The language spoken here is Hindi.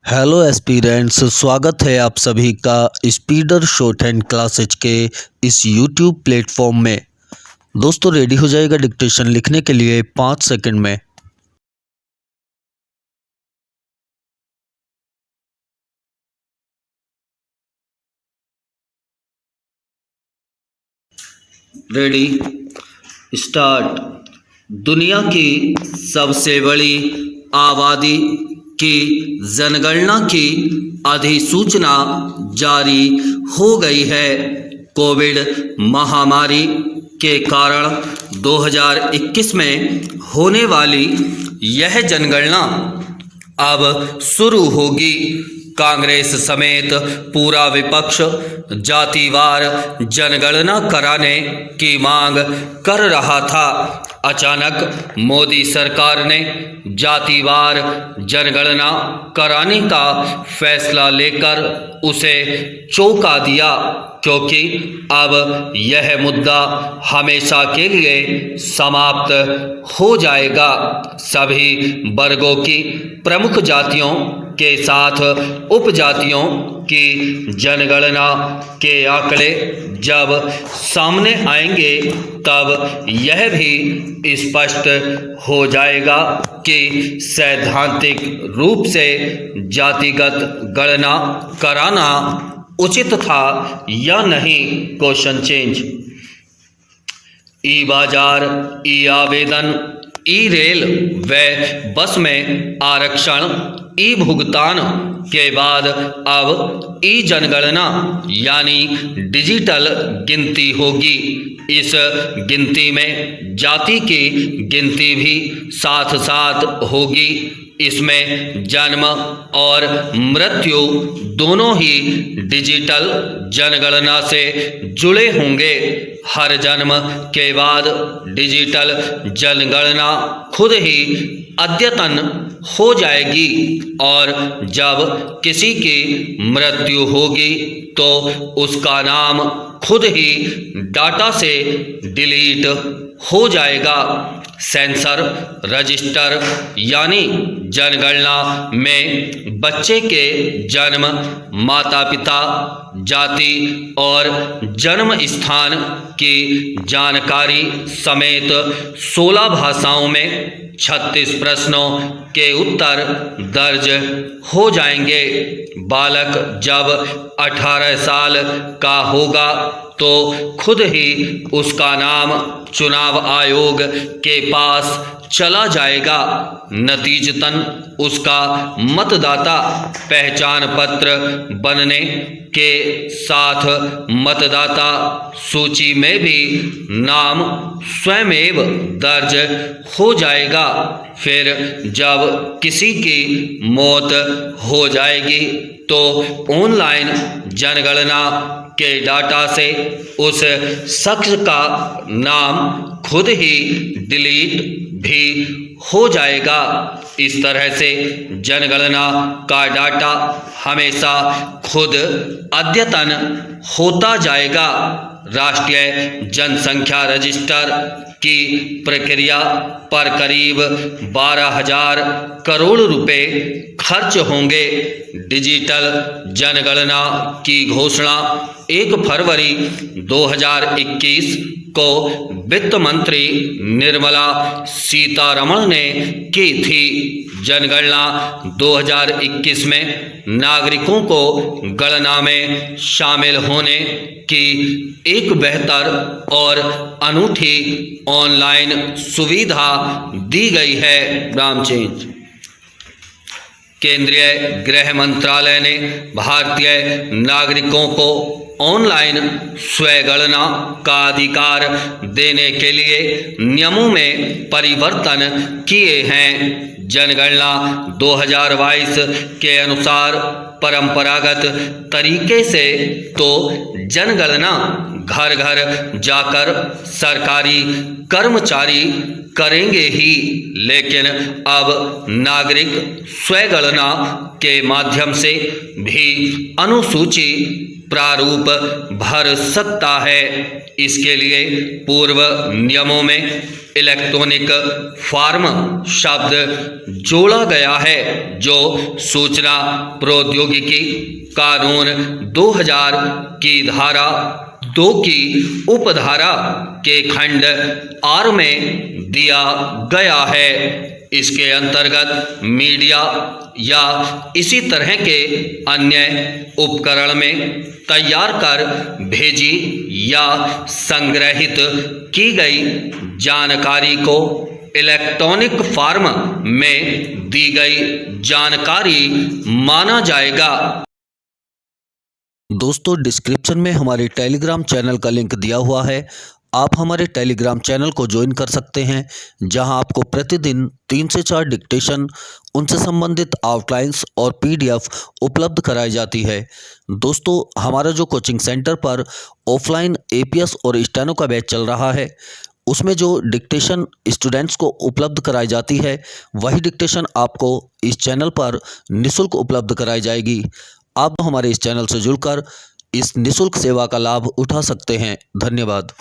हेलो एस्पिरेंट्स, स्वागत है आप सभी का स्पीडर शॉर्ट हैंड क्लासेज के इस यूट्यूब प्लेटफॉर्म में। दोस्तों रेडी हो जाएगा डिक्टेशन लिखने के लिए 5 सेकंड में। Ready start. दुनिया की सबसे बड़ी आबादी की जनगणना की अधिसूचना जारी हो गई है। कोविड महामारी के कारण 2021 में होने वाली यह जनगणना अब शुरू होगी। कांग्रेस समेत पूरा विपक्ष जातिवार जनगणना कराने की मांग कर रहा था। अचानक मोदी सरकार ने जातिवार जनगणना कराने का फैसला लेकर उसे चौंका दिया, क्योंकि अब यह मुद्दा हमेशा के लिए समाप्त हो जाएगा। सभी वर्गों की प्रमुख जातियों के साथ उपजातियों की जनगणना के आंकड़े जब सामने आएंगे तब यह भी स्पष्ट हो जाएगा कि सैद्धांतिक रूप से जातिगत गणना कराना उचित था या नहीं। Question change. ई बाजार, ई आवेदन, ई रेल व बस में आरक्षण, ई भुगतान के बाद अब ई जनगणना यानी डिजिटल गिनती होगी। इस गिनती में जाति की गिनती भी साथ साथ होगी। इसमें जन्म और मृत्यु दोनों ही डिजिटल जनगणना से जुड़े होंगे। हर जन्म के बाद डिजिटल जनगणना खुद ही अद्यतन हो जाएगी और जब किसी की मृत्यु होगी तो उसका नाम खुद ही डाटा से डिलीट हो जाएगा। सेंसर रजिस्टर यानी जनगणना में बच्चे के जन्म, माता पिता, जाति और जन्म स्थान की जानकारी समेत 16 भाषाओं में 36 प्रश्नों के उत्तर दर्ज हो जाएंगे। बालक जब 18 साल का होगा तो खुद ही उसका नाम चुनाव आयोग के पास चला जाएगा। नतीजतन उसका मतदाता पहचान पत्र बनने के साथ मतदाता सूची में भी नाम स्वयमेव दर्ज हो जाएगा। फिर जब किसी की मौत हो जाएगी तो ऑनलाइन जनगणना के डाटा से उस शख्स का नाम खुद ही डिलीट भी हो जाएगा। इस तरह से जनगणना का डाटा हमेशा खुद अद्यतन होता जाएगा। राष्ट्रीय जनसंख्या रजिस्टर की प्रक्रिया पर करीब 12,000 करोड़ रुपए खर्च होंगे। डिजिटल जनगणना की घोषणा 1 फरवरी 2021 को वित्त मंत्री निर्मला सीतारमण ने की थी। जनगणना 2021 में नागरिकों को गणना में शामिल होने की एक बेहतर और अनूठी ऑनलाइन सुविधा दी गई है। नाम चेंज। केंद्रीय गृह मंत्रालय ने भारतीय नागरिकों को ऑनलाइन स्वगणना का अधिकार देने के लिए नियमों में परिवर्तन किए हैं। जनगणना 2022 के अनुसार परंपरागत तरीके से तो जनगणना घर घर जाकर सरकारी कर्मचारी करेंगे ही, लेकिन अब नागरिक स्वगणना के माध्यम से भी अनुसूची प्रारूप भर सकता है। इसके लिए पूर्व नियमों में इलेक्ट्रॉनिक फॉर्म शब्द जोड़ा गया है जो सूचना प्रौद्योगिकी कानून 2000 की धारा 2 की उपधारा के खंड आर में दिया गया है। इसके अंतर्गत मीडिया या इसी तरह के अन्य उपकरण में तैयार कर भेजी या संग्रहित की गई जानकारी को इलेक्ट्रॉनिक फॉर्म में दी गई जानकारी माना जाएगा। दोस्तों डिस्क्रिप्शन में हमारे टेलीग्राम चैनल का लिंक दिया हुआ है। आप हमारे टेलीग्राम चैनल को ज्वाइन कर सकते हैं, जहां आपको प्रतिदिन 3 से 4 डिक्टेशन, उनसे संबंधित आउटलाइंस और पीडीएफ उपलब्ध कराई जाती है। दोस्तों हमारा जो कोचिंग सेंटर पर ऑफलाइन एपीएस और स्टेनो का बैच चल रहा है, उसमें जो डिक्टेशन स्टूडेंट्स को उपलब्ध कराई जाती है, वही डिक्टेशन आपको इस चैनल पर निःशुल्क उपलब्ध कराई जाएगी। आप हमारे इस चैनल से जुड़कर इस निःशुल्क सेवा का लाभ उठा सकते हैं। धन्यवाद।